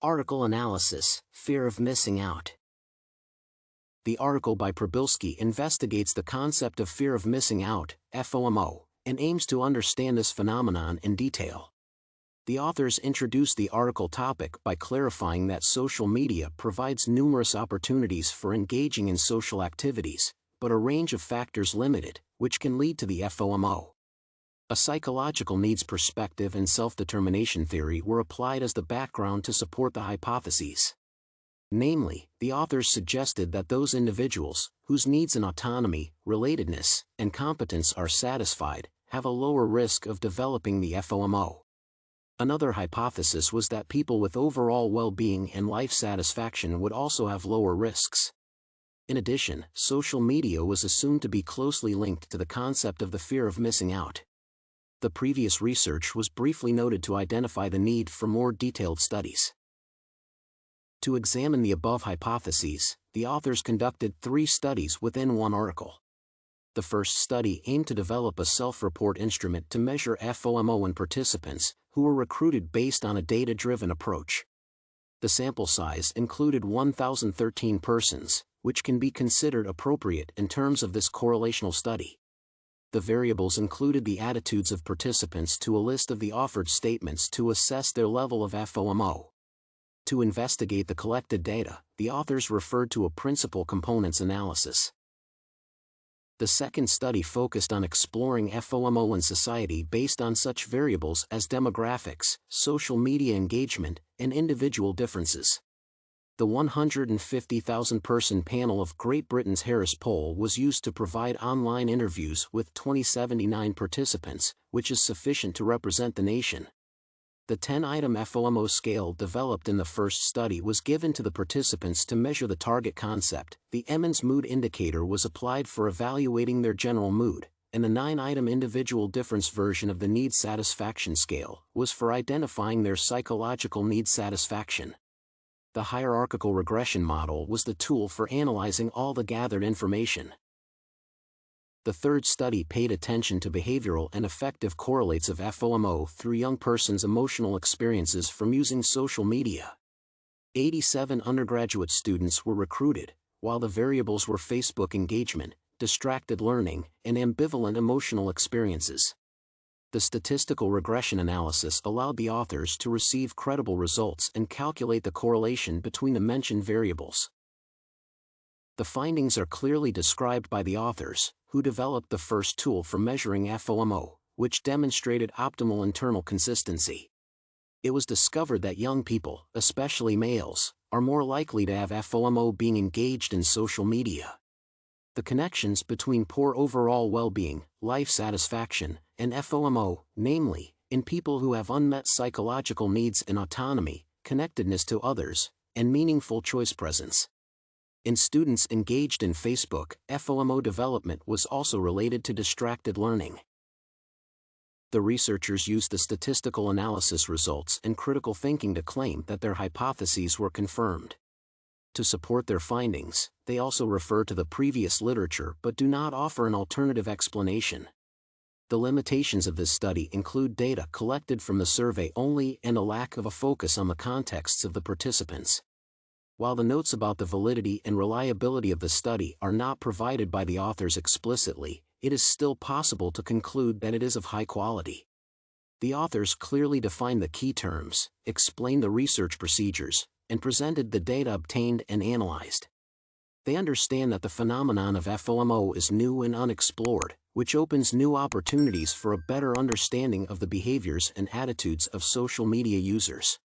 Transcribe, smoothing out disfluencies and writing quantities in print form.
Article analysis: fear of missing out. The article by Przybylski investigates the concept of fear of missing out, FOMO, and aims to understand this phenomenon in detail. The authors introduce the article topic by clarifying that social media provides numerous opportunities for engaging in social activities, but a range of factors limited, which can lead to the FOMO. A psychological needs perspective and self-determination theory were applied as the background to support the hypotheses. Namely, the authors suggested that those individuals, whose needs in autonomy, relatedness, and competence are satisfied, have a lower risk of developing the FOMO. Another hypothesis was that people with overall well-being and life satisfaction would also have lower risks. In addition, social media was assumed to be closely linked to the concept of the fear of missing out. The previous research was briefly noted to identify the need for more detailed studies. To examine the above hypotheses, the authors conducted 3 studies within one article. The first study aimed to develop a self-report instrument to measure FOMO in participants, who were recruited based on a data-driven approach. The sample size included 1,013 persons, which can be considered appropriate in terms of this correlational study. The variables included the attitudes of participants to a list of the offered statements to assess their level of FOMO. To investigate the collected data, the authors referred to a principal components analysis. The second study focused on exploring FOMO in society based on such variables as demographics, social media engagement, and individual differences. The 150,000-person panel of Great Britain's Harris poll was used to provide online interviews with 2079 participants, which is sufficient to represent the nation. The 10-item FOMO scale developed in the first study was given to the participants to measure the target concept. The Emmons mood indicator was applied for evaluating their general mood, and the 9-item individual difference version of the need satisfaction scale was for identifying their psychological need satisfaction. The hierarchical regression model was the tool for analyzing all the gathered information. The third study paid attention to behavioral and affective correlates of FOMO through young persons' emotional experiences from using social media. 87 undergraduate students were recruited, while the variables were Facebook engagement, distracted learning, and ambivalent emotional experiences. The statistical regression analysis allowed the authors to receive credible results and calculate the correlation between the mentioned variables. The findings are clearly described by the authors, who developed the first tool for measuring FOMO, which demonstrated optimal internal consistency. It was discovered that young people, especially males, are more likely to have FOMO being engaged in social media. The connections between poor overall well-being, life satisfaction, and FOMO, namely, in people who have unmet psychological needs in autonomy, connectedness to others, and meaningful choice presence. In students engaged in Facebook, FOMO development was also related to distracted learning. The researchers used the statistical analysis results and critical thinking to claim that their hypotheses were confirmed. To support their findings, they also refer to the previous literature but do not offer an alternative explanation. The limitations of this study include data collected from the survey only and a lack of a focus on the contexts of the participants. While the notes about the validity and reliability of the study are not provided by the authors explicitly, it is still possible to conclude that it is of high quality. The authors clearly defined the key terms, explained the research procedures, and presented the data obtained and analyzed. They understand that the phenomenon of FOMO is new and unexplored, which opens new opportunities for a better understanding of the behaviors and attitudes of social media users.